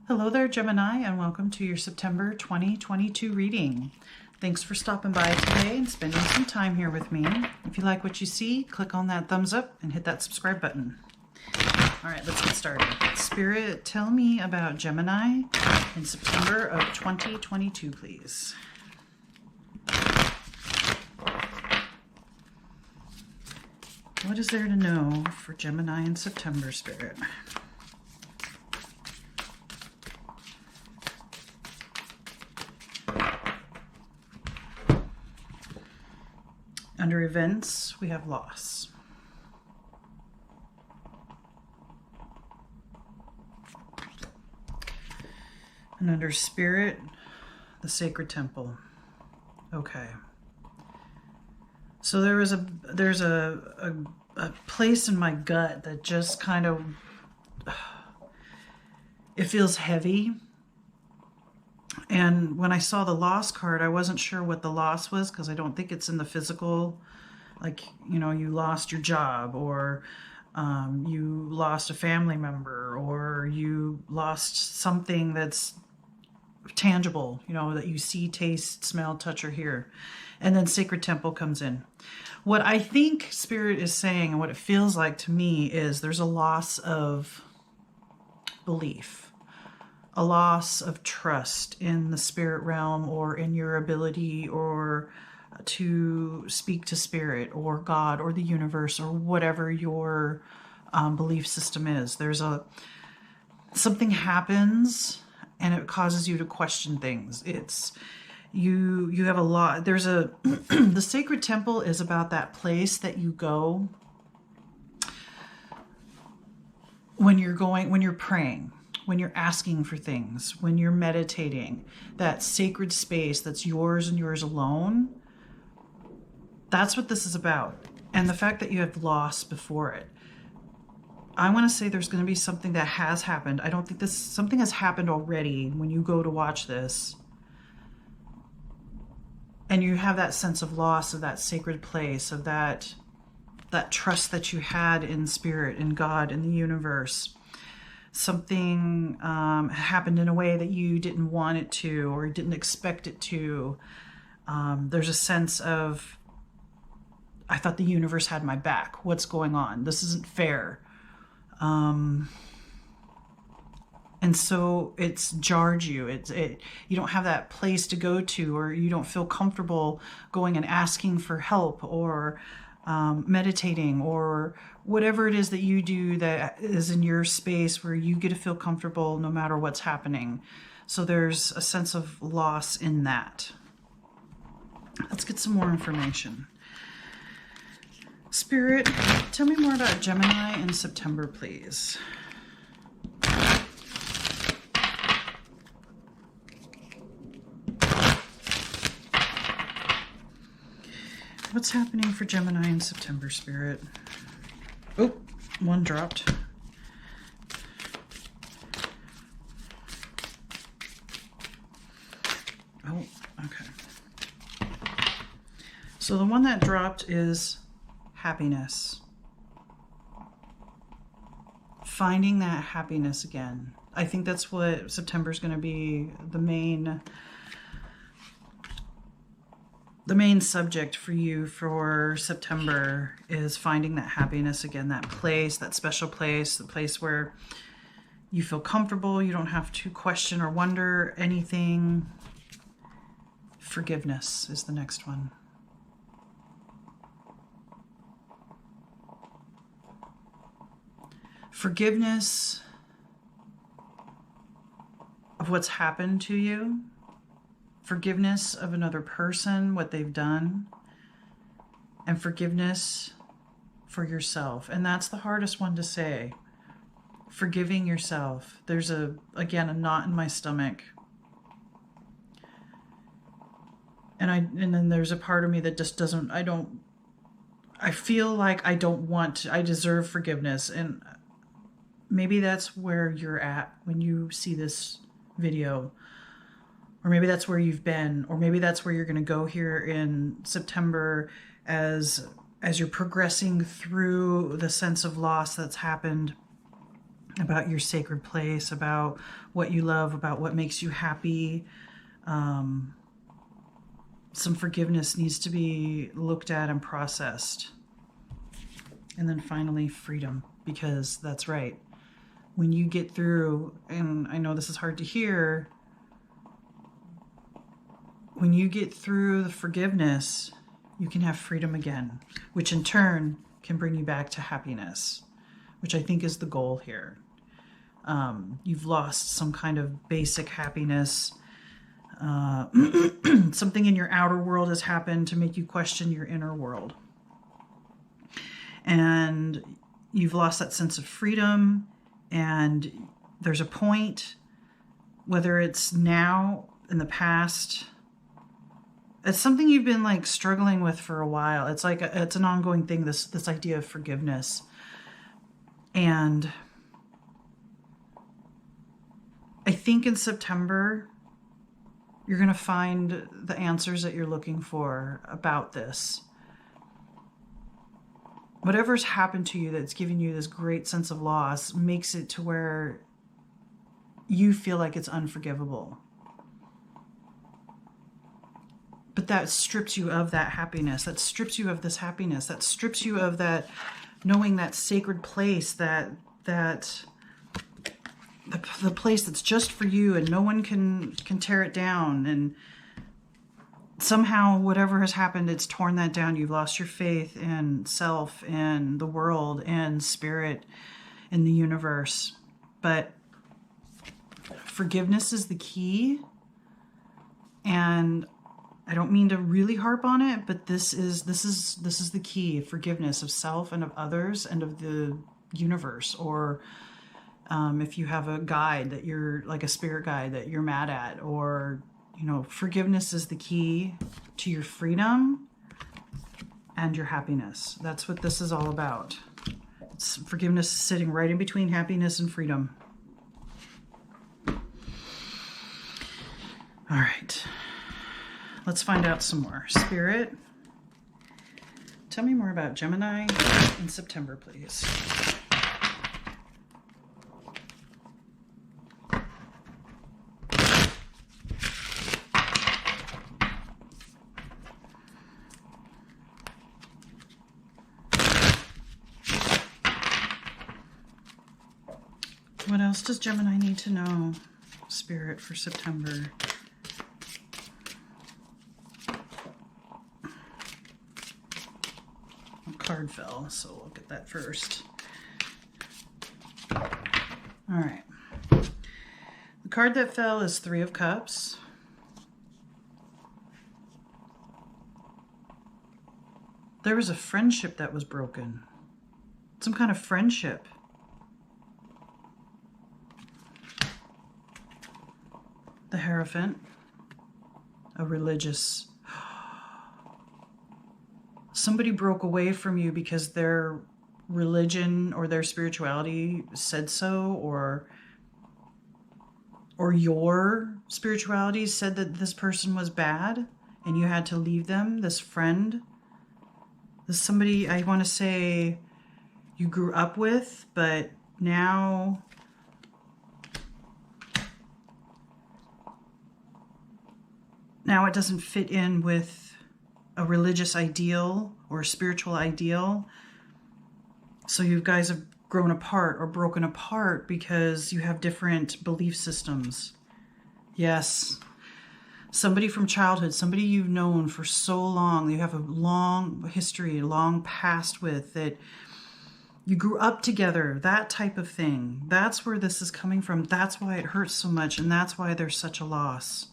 Hello there, Gemini, and welcome to your September 2022 reading. Thanks for stopping by today and spending some time here with me. If you like what you see, click on that thumbs up and hit that subscribe button. All right, let's get started. Spirit, tell me about Gemini in September of 2022, please. What is there to know for Gemini in September, Spirit? Under events, we have loss. And under spirit, the sacred temple. Okay. So there's a place in my gut that just kind of, it feels heavy. And when I saw the loss card, I wasn't sure what the loss was because I don't think it's in the physical, like, you know, you lost your job or you lost a family member or you lost something that's tangible, you know, that you see, taste, smell, touch, or hear. And then Sacred Temple comes in. What I think Spirit is saying and what it feels like to me is there's a loss of belief. A loss of trust in the spirit realm or in your ability or to speak to spirit or God or the universe or whatever your belief system is. There's something happens and it causes you to question things. It's you have a lot. There's the sacred temple is about that place that you go when you're praying, when you're asking for things, when you're meditating, that sacred space that's yours and yours alone. That's what this is about. And the fact that you have loss before it. I want to say there's going to be something that has happened. I don't think something has happened already when you go to watch this. And you have that sense of loss of that sacred place, of that trust that you had in spirit, in God, in the universe. Something happened in a way that you didn't want it to or didn't expect it to. There's a sense of, I thought the universe had my back. What's going on? This isn't fair. And so it's jarred you. You don't have that place to go to, or you don't feel comfortable going and asking for help or meditating or whatever it is that you do that is in your space where you get to feel comfortable no matter what's happening. So there's a sense of loss in that. Let's get some more information. Spirit, tell me more about Gemini in September, please. What's happening for Gemini in September, Spirit? Oh, one dropped. Oh, okay. So the one that dropped is happiness. Finding that happiness again. I think that's what September is going to be the main subject for you for September is finding that happiness again, that place, that special place, the place where you feel comfortable, you don't have to question or wonder anything. Forgiveness is the next one. Forgiveness of what's happened to you. Forgiveness of another person, what they've done, and forgiveness for yourself. And that's the hardest one to say. Forgiving yourself. There's again, a knot in my stomach. And then there's a part of me that just doesn't, I feel like I deserve forgiveness. And maybe that's where you're at when you see this video. Or maybe that's where you've been, or maybe that's where you're going to go here in September as you're progressing through the sense of loss that's happened about your sacred place, about what you love, about what makes you happy. Some forgiveness needs to be looked at and processed. And then finally, freedom, because that's right. When you get through, and I know this is hard to hear, when you get through the forgiveness, you can have freedom again, which in turn can bring you back to happiness, which I think is the goal here. You've lost some kind of basic happiness. Something in your outer world has happened to make you question your inner world. And you've lost that sense of freedom. And there's a point, whether it's now, in the past, it's something you've been like struggling with for a while. It's like it's an ongoing thing, this idea of forgiveness. And I think in September, you're going to find the answers that you're looking for about this. Whatever's happened to you that's giving you this great sense of loss makes it to where you feel like it's unforgivable. But that strips you of that happiness. That strips you of this happiness. That strips you of that knowing that sacred place, the place that's just for you and no one can tear it down. And somehow whatever has happened, it's torn that down. You've lost your faith in self and the world and spirit in the universe. But forgiveness is the key. And I don't mean to really harp on it, but this is the key. Forgiveness of self and of others and of the universe. Or if you have a guide that you're like a spirit guide that you're mad at, or forgiveness is the key to your freedom and your happiness. That's what this is all about. Forgiveness is sitting right in between happiness and freedom. All right. Let's find out some more. Spirit, tell me more about Gemini in September, please. What else does Gemini need to know, Spirit, for September? A card fell, so we'll get that first. All right. The card that fell is Three of Cups. There was a friendship that was broken. Some kind of friendship. The Hierophant, a religious. Somebody broke away from you because their religion or their spirituality said so, or your spirituality said that this person was bad and you had to leave them, this friend. This somebody, I want to say, you grew up with, but now it doesn't fit in with a religious ideal or a spiritual ideal. So you guys have grown apart or broken apart because you have different belief systems. Yes. Somebody from childhood, somebody you've known for so long, you have a long history, a long past with, that you grew up together, that type of thing. That's where this is coming from. That's why it hurts so much, and that's why there's such a loss.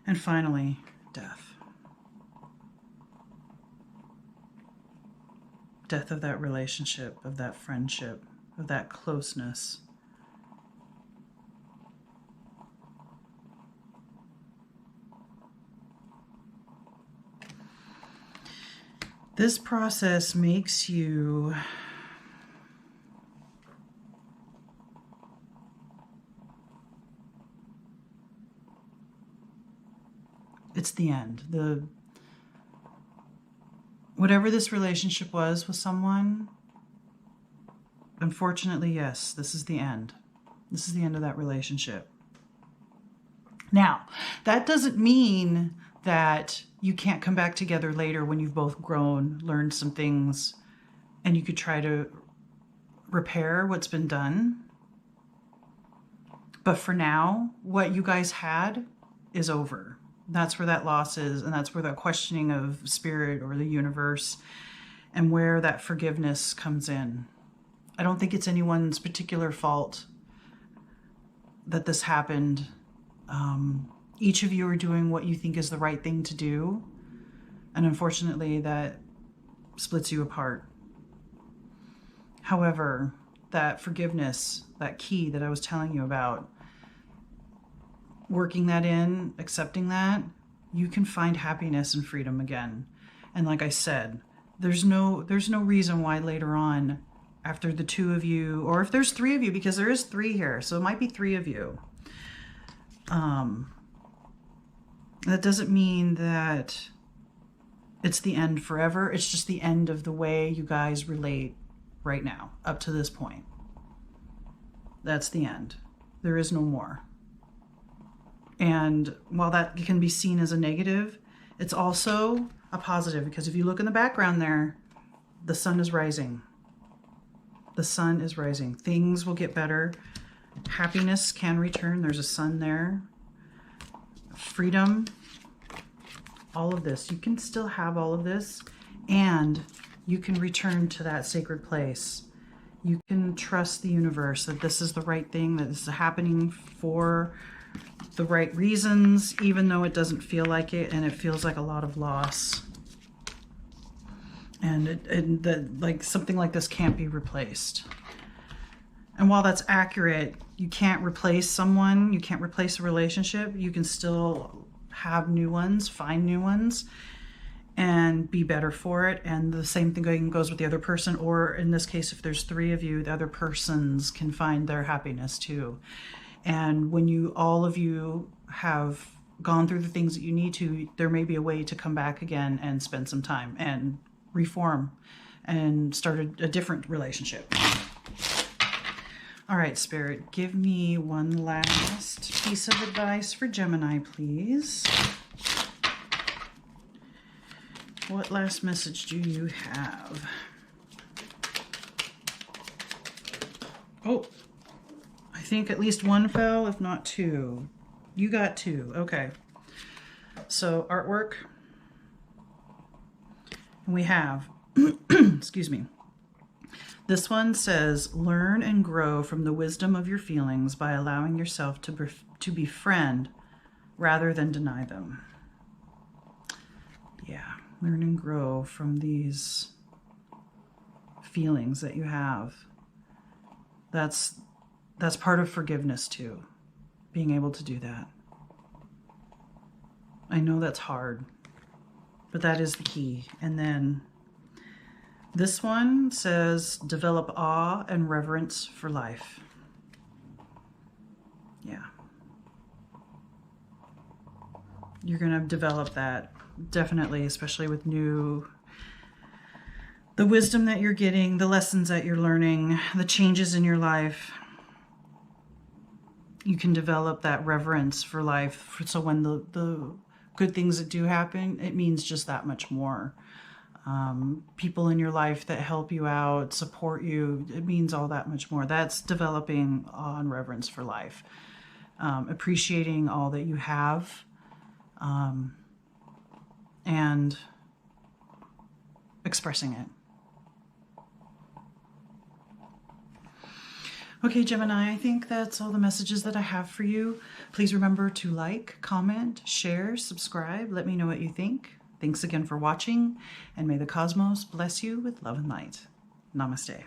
And finally, death. Death of that relationship, of that friendship, of that closeness. This process makes you it's the end. Whatever this relationship was with someone, unfortunately, yes, this is the end. This is the end of that relationship. Now, that doesn't mean that you can't come back together later when you've both grown, learned some things, and you could try to repair what's been done. But for now, what you guys had is over. That's where that loss is, and that's where that questioning of spirit or the universe and where that forgiveness comes in. I don't think it's anyone's particular fault that this happened. Each of you are doing what you think is the right thing to do, and unfortunately that splits you apart. However, that forgiveness, that key that I was telling you about, working that in, accepting that, you can find happiness and freedom again. And like I said, there's no reason why later on, after the two of you, or if there's three of you, because there is three here, so it might be three of you. That doesn't mean that it's the end forever. It's just the end of the way you guys relate right now, up to this point. That's the end. There is no more. And while that can be seen as a negative, it's also a positive, because if you look in the background there, the sun is rising. The sun is rising. Things will get better. Happiness can return. There's a sun there. Freedom. All of this. You can still have all of this, and you can return to that sacred place. You can trust the universe that this is the right thing, that this is happening for the right reasons, even though it doesn't feel like it, and it feels like a lot of loss. And like something like this can't be replaced. And while that's accurate, you can't replace someone, you can't replace a relationship. You can still have new ones, find new ones, and be better for it. And the same thing goes with the other person, or in this case, if there's three of you, the other persons can find their happiness too. And when all of you have gone through the things that you need to, there may be a way to come back again and spend some time and reform and start a different relationship. All right, Spirit, give me one last piece of advice for Gemini, please. What last message do you have? Oh, I think at least one fell, if not two. You got two. Okay. So artwork. We have, excuse me. This one says, learn and grow from the wisdom of your feelings by allowing yourself to befriend rather than deny them. Yeah, learn and grow from these feelings that you have. That's part of forgiveness too, being able to do that. I know that's hard, but that is the key. And then this one says, develop awe and reverence for life. Yeah. You're going to develop that, definitely, especially with the wisdom that you're getting, the lessons that you're learning, the changes in your life. You can develop that reverence for life. So when the good things that do happen, it means just that much more. People in your life that help you out, support you, it means all that much more. That's developing awe and reverence for life. Appreciating all that you have, and expressing it. Okay, Gemini, I think that's all the messages that I have for you. Please remember to like, comment, share, subscribe. Let me know what you think. Thanks again for watching, and may the cosmos bless you with love and light. Namaste.